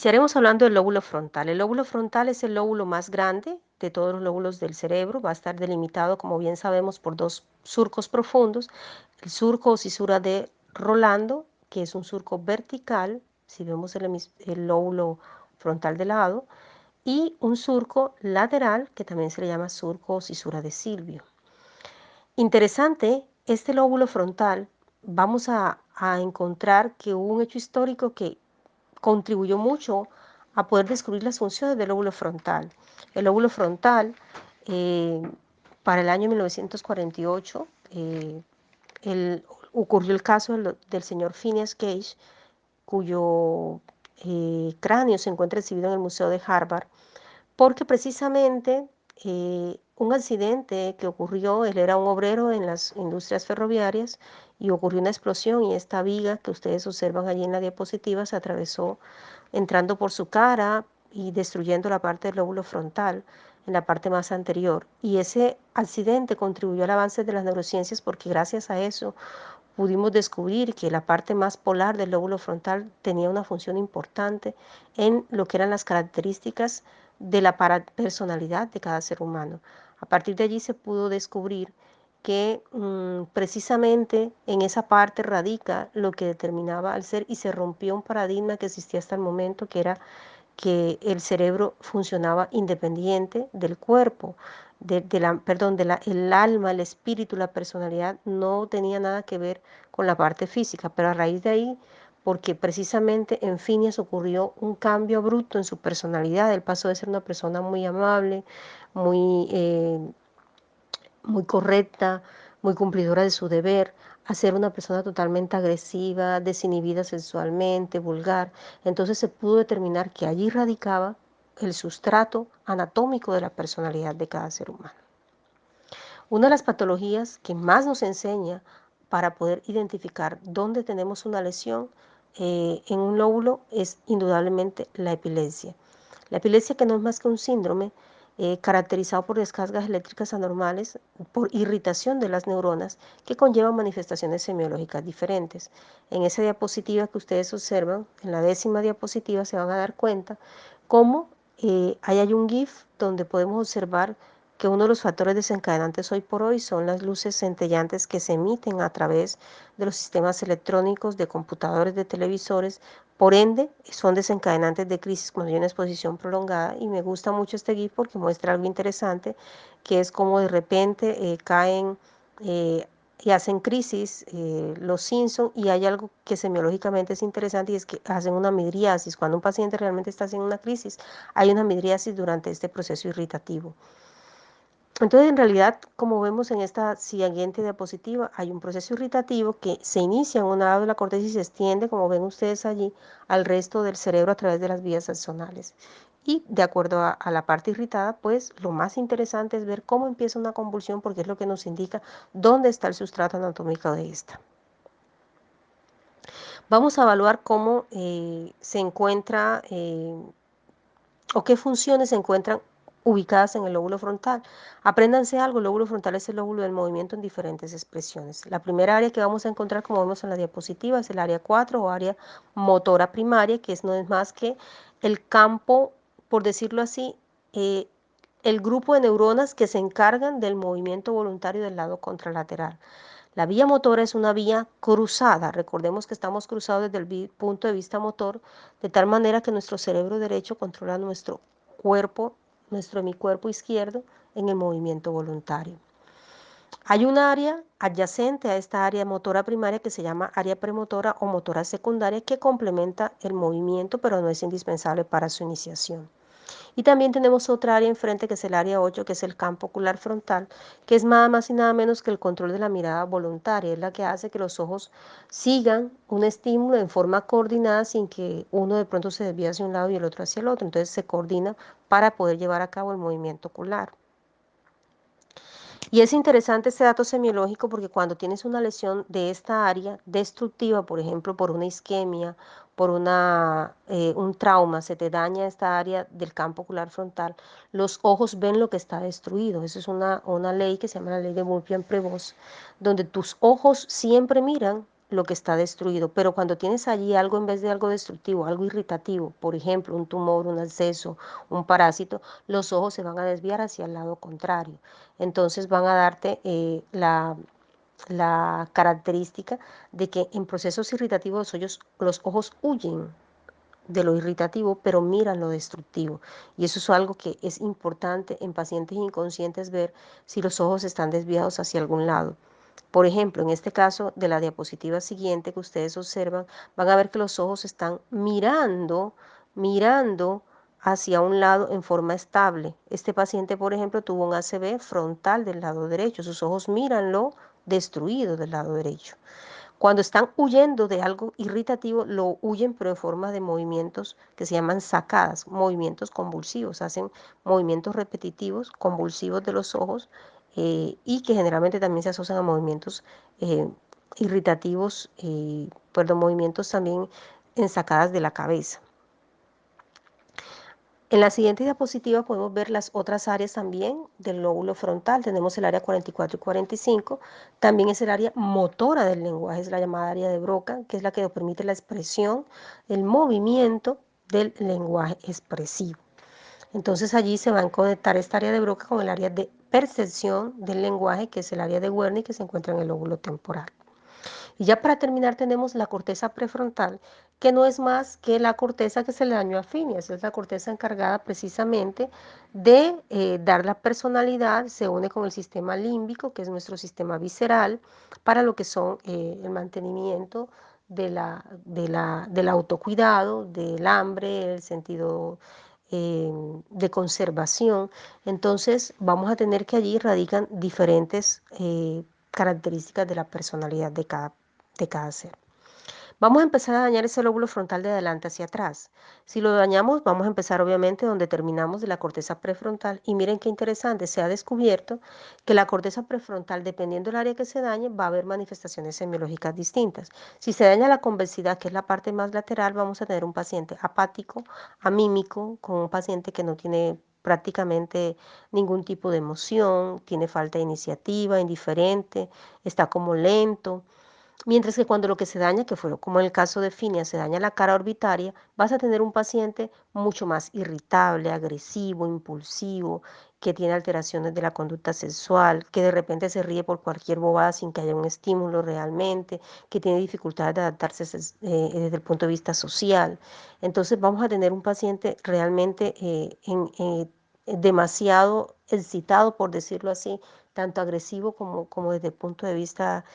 Iniciaremos hablando del lóbulo frontal. El lóbulo frontal es el lóbulo más grande de todos los lóbulos del cerebro. Va a estar delimitado, como bien sabemos, por dos surcos profundos. El surco o cisura de Rolando, que es un surco vertical, si vemos el lóbulo frontal de lado, y un surco lateral, que también se le llama surco o cisura de Silvio. Interesante, este lóbulo frontal, vamos a encontrar que hubo un hecho histórico que contribuyó mucho a poder descubrir las funciones del lóbulo frontal. El lóbulo frontal, eh, para el año 1948, ocurrió el caso del señor Phineas Gage, cuyo cráneo se encuentra exhibido en el Museo de Harvard, porque precisamente un accidente que ocurrió, él era un obrero en las industrias ferroviarias y ocurrió una explosión y esta viga que ustedes observan allí en la diapositiva se atravesó entrando por su cara y destruyendo la parte del lóbulo frontal en la parte más anterior. Y ese accidente contribuyó al avance de las neurociencias porque gracias a eso pudimos descubrir que la parte más polar del lóbulo frontal tenía una función importante en lo que eran las características de la personalidad de cada ser humano. A partir de allí se pudo descubrir que precisamente en esa parte radica lo que determinaba al ser y se rompió un paradigma que existía hasta el momento, que era que el cerebro funcionaba independiente del cuerpo, perdón, el alma, el espíritu, la personalidad no tenía nada que ver con la parte física, pero a raíz de ahí, porque precisamente en Phineas ocurrió un cambio abrupto en su personalidad, él pasó de ser una persona muy amable, muy muy correcta, muy cumplidora de su deber, a ser una persona totalmente agresiva, desinhibida sexualmente, vulgar. Entonces se pudo determinar que allí radicaba el sustrato anatómico de la personalidad de cada ser humano. Una de las patologías que más nos enseña para poder identificar dónde tenemos una lesión en un lóbulo es indudablemente la epilepsia. La epilepsia, que no es más que un síndrome caracterizado por descargas eléctricas anormales, por irritación de las neuronas, que conlleva manifestaciones semiológicas diferentes. En esa diapositiva que ustedes observan, en la 10ª diapositiva, se van a dar cuenta cómo ahí hay un GIF donde podemos observar que uno de los factores desencadenantes hoy por hoy son las luces centellantes que se emiten a través de los sistemas electrónicos, de computadores, de televisores. Por ende, son desencadenantes de crisis cuando hay una exposición prolongada, y me gusta mucho este GIF porque muestra algo interesante, que es como de repente caen y hacen crisis los Simpson, y hay algo que semiológicamente es interesante, y es que hacen una midriasis. Cuando un paciente realmente está haciendo una crisis, hay una midriasis durante este proceso irritativo. Entonces, en realidad, como vemos en esta siguiente diapositiva, hay un proceso irritativo que se inicia en un lado de la corteza y se extiende, como ven ustedes allí, al resto del cerebro a través de las vías axonales. Y de acuerdo a la parte irritada, pues lo más interesante es ver cómo empieza una convulsión, porque es lo que nos indica dónde está el sustrato anatómico de esta. Vamos a evaluar cómo se encuentra o qué funciones se encuentran ubicadas en el lóbulo frontal. Apréndanse algo, el lóbulo frontal es el lóbulo del movimiento en diferentes expresiones. La primera área que vamos a encontrar, como vemos en la diapositiva, es el área 4 o área motora primaria, que no es más que el campo, por decirlo así, eh, el grupo de neuronas que se encargan del movimiento voluntario del lado contralateral. La vía motora es una vía cruzada. Recordemos que estamos cruzados desde el punto de vista motor, de tal manera que nuestro cerebro derecho controla nuestro cuerpo, nuestro hemicuerpo izquierdo, en el movimiento voluntario. Hay un área adyacente a esta área motora primaria que se llama área premotora o motora secundaria, que complementa el movimiento, pero no es indispensable para su iniciación. Y también tenemos otra área enfrente, que es el área 8, que es el campo ocular frontal, que es nada más y nada menos que el control de la mirada voluntaria. Es la que hace que los ojos sigan un estímulo en forma coordinada sin que uno de pronto se desvíe hacia un lado y el otro hacia el otro. Entonces se coordina para poder llevar a cabo el movimiento ocular. Y es interesante este dato semiológico porque cuando tienes una lesión de esta área destructiva, por ejemplo, por una isquemia, por un trauma, se te daña esta área del campo ocular frontal, los ojos ven lo que está destruido. Eso es una ley que se llama la ley de Mulpian-Prevost, donde tus ojos siempre miran lo que está destruido. Pero cuando tienes allí algo en vez de algo destructivo, algo irritativo, por ejemplo, un tumor, un absceso, un parásito, los ojos se van a desviar hacia el lado contrario. Entonces van a darte la característica de que en procesos irritativos los ojos huyen de lo irritativo, pero miran lo destructivo. Y eso es algo que es importante en pacientes inconscientes ver si los ojos están desviados hacia algún lado. Por ejemplo, en este caso de la diapositiva siguiente que ustedes observan, van a ver que los ojos están mirando hacia un lado en forma estable. Este paciente, por ejemplo, tuvo un ACV frontal del lado derecho. Sus ojos miran lo destruido del lado derecho. Cuando están huyendo de algo irritativo, lo huyen, pero en forma de movimientos que se llaman sacadas, movimientos convulsivos. Hacen movimientos repetitivos, convulsivos de los ojos y que generalmente también se asocian a movimientos eh, irritativos, perdón, movimientos también en sacadas de la cabeza. En la siguiente diapositiva podemos ver las otras áreas también del lóbulo frontal. Tenemos el área 44 y 45. También es el área motora del lenguaje, es la llamada área de Broca, que es la que nos permite la expresión, el movimiento del lenguaje expresivo. Entonces allí se va a conectar esta área de Broca con el área de percepción del lenguaje, que es el área de Wernicke, que se encuentra en el lóbulo temporal. Y ya para terminar tenemos la corteza prefrontal, que no es más que la corteza que se le dañó a Phineas, es la corteza encargada precisamente de dar la personalidad, se une con el sistema límbico, que es nuestro sistema visceral, para lo que son el mantenimiento del autocuidado, del hambre, el sentido de conservación. Entonces vamos a tener que allí radican diferentes características de la personalidad de cada ser. Vamos a empezar a dañar ese lóbulo frontal de adelante hacia atrás. Si lo dañamos, vamos a empezar obviamente donde terminamos de la corteza prefrontal. Y miren qué interesante, se ha descubierto que la corteza prefrontal, dependiendo del área que se dañe, va a haber manifestaciones semiológicas distintas. Si se daña la convexidad, que es la parte más lateral, vamos a tener un paciente apático, amímico, con un paciente que no tiene prácticamente ningún tipo de emoción, tiene falta de iniciativa, indiferente, está como lento. Mientras que cuando lo que se daña, que fue como en el caso de Phineas, se daña la cara orbitaria, vas a tener un paciente mucho más irritable, agresivo, impulsivo, que tiene alteraciones de la conducta sexual, que de repente se ríe por cualquier bobada sin que haya un estímulo realmente, que tiene dificultades de adaptarse desde el punto de vista social. Entonces vamos a tener un paciente realmente demasiado excitado, por decirlo así, tanto agresivo como desde el punto de vista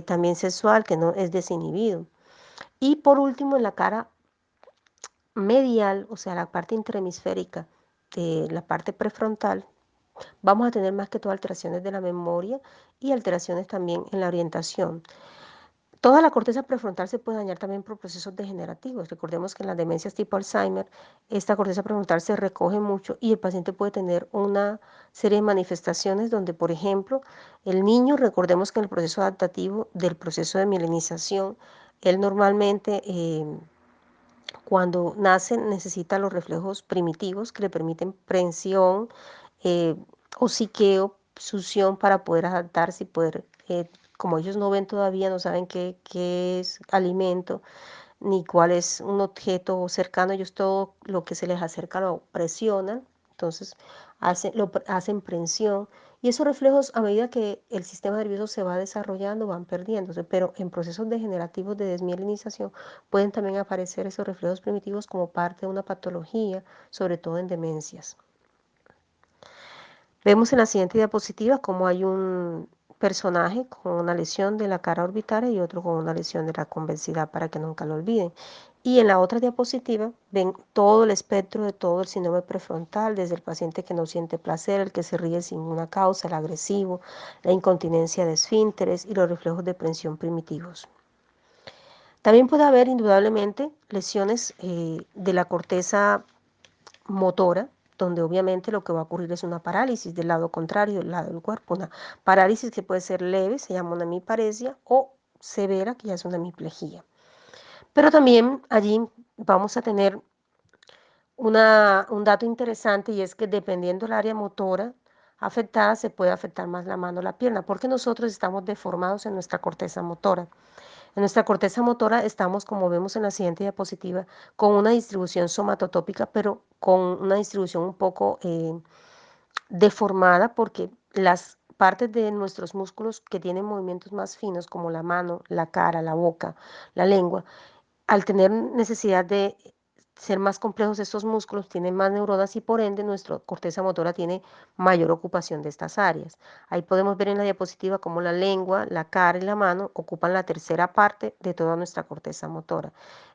también sexual, que no es desinhibido. Y por último, en la cara medial, o sea, la parte intrahemisférica de la parte prefrontal, vamos a tener más que todo alteraciones de la memoria y alteraciones también en la orientación. Toda la corteza prefrontal se puede dañar también por procesos degenerativos. Recordemos que en las demencias tipo Alzheimer, esta corteza prefrontal se recoge mucho y el paciente puede tener una serie de manifestaciones donde, por ejemplo, el niño, recordemos que en el proceso adaptativo del proceso de mielinización, él normalmente cuando nace necesita los reflejos primitivos que le permiten prensión, eh, hociqueo, succión para poder adaptarse y poder, como ellos no ven todavía, no saben qué es alimento ni cuál es un objeto cercano, ellos todo lo que se les acerca lo presionan, entonces hacen prensión y esos reflejos a medida que el sistema nervioso se va desarrollando van perdiéndose, pero en procesos degenerativos de desmielinización pueden también aparecer esos reflejos primitivos como parte de una patología, sobre todo en demencias. Vemos en la siguiente diapositiva cómo hay un personaje con una lesión de la cara orbitaria y otro con una lesión de la convexidad para que nunca lo olviden. Y en la otra diapositiva ven todo el espectro de todo el síndrome prefrontal, desde el paciente que no siente placer, el que se ríe sin una causa, el agresivo, la incontinencia de esfínteres y los reflejos de prensión primitivos. También puede haber indudablemente lesiones de la corteza motora, donde obviamente lo que va a ocurrir es una parálisis del lado contrario, del lado del cuerpo, una parálisis que puede ser leve, se llama una hemiparesia, o severa, que ya es una hemiplegia. Pero también allí vamos a tener un dato interesante y es que dependiendo del área motora afectada, se puede afectar más la mano o la pierna, porque nosotros estamos deformados en nuestra corteza motora. En nuestra corteza motora estamos, como vemos en la siguiente diapositiva, con una distribución somatotópica, pero con una distribución un poco deformada porque las partes de nuestros músculos que tienen movimientos más finos, como la mano, la cara, la boca, la lengua, al tener necesidad de ser más complejos estos músculos, tienen más neuronas y por ende nuestra corteza motora tiene mayor ocupación de estas áreas. Ahí podemos ver en la diapositiva cómo la lengua, la cara y la mano ocupan la tercera parte de toda nuestra corteza motora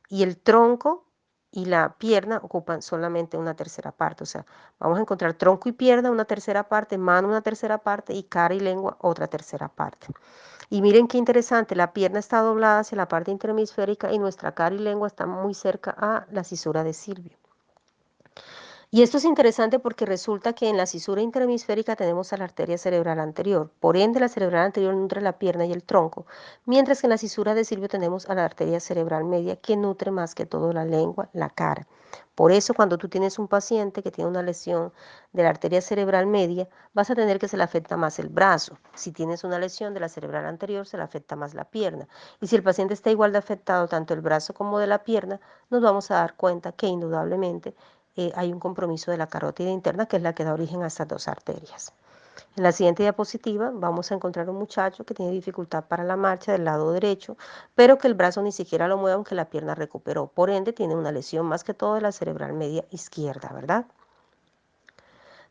y el tronco y la pierna ocupan solamente una tercera parte. O sea, vamos a encontrar tronco y pierna una tercera parte, mano una tercera parte y cara y lengua otra tercera parte. Y miren qué interesante, la pierna está doblada hacia la parte interhemisférica y nuestra cara y lengua están muy cerca a la cisura de Silvio. Y esto es interesante porque resulta que en la cisura interhemisférica tenemos a la arteria cerebral anterior. Por ende, la cerebral anterior nutre la pierna y el tronco, mientras que en la cisura de Silvio tenemos a la arteria cerebral media que nutre más que todo la lengua, la cara. Por eso, cuando tú tienes un paciente que tiene una lesión de la arteria cerebral media, vas a tener que se le afecta más el brazo. Si tienes una lesión de la cerebral anterior, se le afecta más la pierna. Y si el paciente está igual de afectado tanto el brazo como de la pierna, nos vamos a dar cuenta que indudablemente hay un compromiso de la carótida interna, que es la que da origen a estas dos arterias. En la siguiente diapositiva vamos a encontrar un muchacho que tiene dificultad para la marcha del lado derecho, pero que el brazo ni siquiera lo mueve aunque la pierna recuperó. Por ende, tiene una lesión más que todo de la cerebral media izquierda, ¿verdad?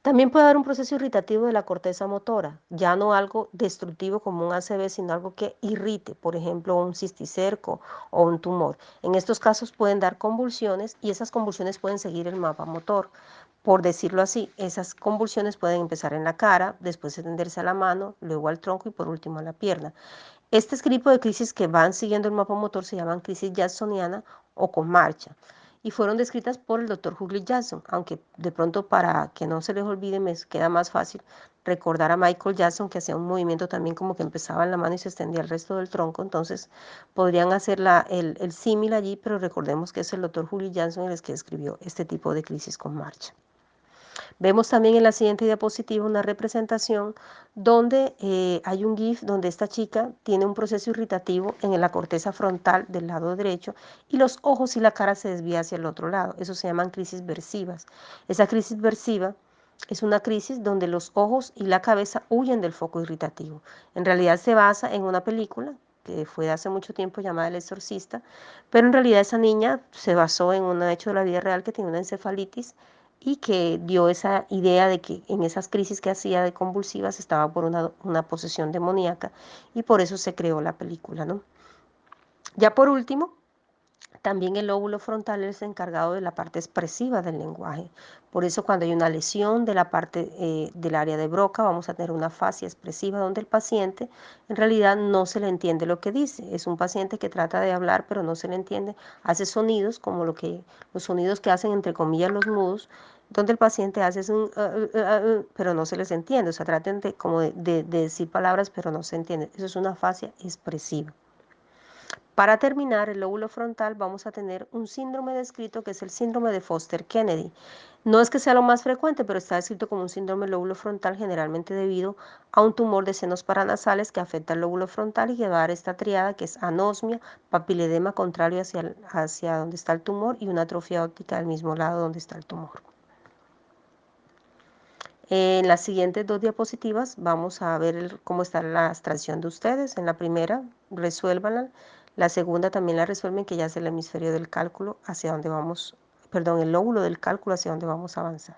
También puede haber un proceso irritativo de la corteza motora, ya no algo destructivo como un ACV, sino algo que irrite, por ejemplo, un cisticerco o un tumor. En estos casos pueden dar convulsiones y esas convulsiones pueden seguir el mapa motor. Por decirlo así, esas convulsiones pueden empezar en la cara, después extenderse a la mano, luego al tronco y por último a la pierna. Este tipo de crisis que van siguiendo el mapa motor se llaman crisis jacksoniana o con marcha y fueron descritas por el doctor Hugley Jackson, aunque de pronto para que no se les olvide me queda más fácil recordar a Michael Jackson que hacía un movimiento también como que empezaba en la mano y se extendía el resto del tronco, entonces podrían hacer el símil allí, pero recordemos que es el doctor Hugley Jackson el que escribió este tipo de crisis con marcha. Vemos también en la siguiente diapositiva una representación donde hay un GIF donde esta chica tiene un proceso irritativo en la corteza frontal del lado derecho y los ojos y la cara se desvían hacia el otro lado. Eso se llaman crisis versivas. Esa crisis versiva es una crisis donde los ojos y la cabeza huyen del foco irritativo. En realidad se basa en una película que fue de hace mucho tiempo llamada El Exorcista, pero en realidad esa niña se basó en un hecho de la vida real que tiene una encefalitis y que dio esa idea de que en esas crisis que hacía de convulsivas estaba por una posesión demoníaca y por eso se creó la película, ¿no? Ya por último, también el lóbulo frontal es encargado de la parte expresiva del lenguaje. Por eso cuando hay una lesión de la parte del área de Broca, vamos a tener una fascia expresiva donde el paciente en realidad no se le entiende lo que dice. Es un paciente que trata de hablar pero no se le entiende. Hace sonidos como los sonidos que hacen entre comillas los mudos, donde el paciente hace un pero no se les entiende. O sea, traten de, como de decir palabras pero no se entiende. Eso es una fascia expresiva. Para terminar, el lóbulo frontal vamos a tener un síndrome descrito que es el síndrome de Foster-Kennedy. No es que sea lo más frecuente, pero está descrito como un síndrome del lóbulo frontal generalmente debido a un tumor de senos paranasales que afecta el lóbulo frontal y que va a dar esta triada que es anosmia, papiledema contrario hacia donde está el tumor y una atrofia óptica del mismo lado donde está el tumor. En las siguientes dos diapositivas vamos a ver cómo está la abstracción de ustedes. En la primera, resuélvanla. La segunda también la resuelven, que ya es el hemisferio del cálculo hacia donde vamos, perdón, el lóbulo del cálculo hacia donde vamos a avanzar.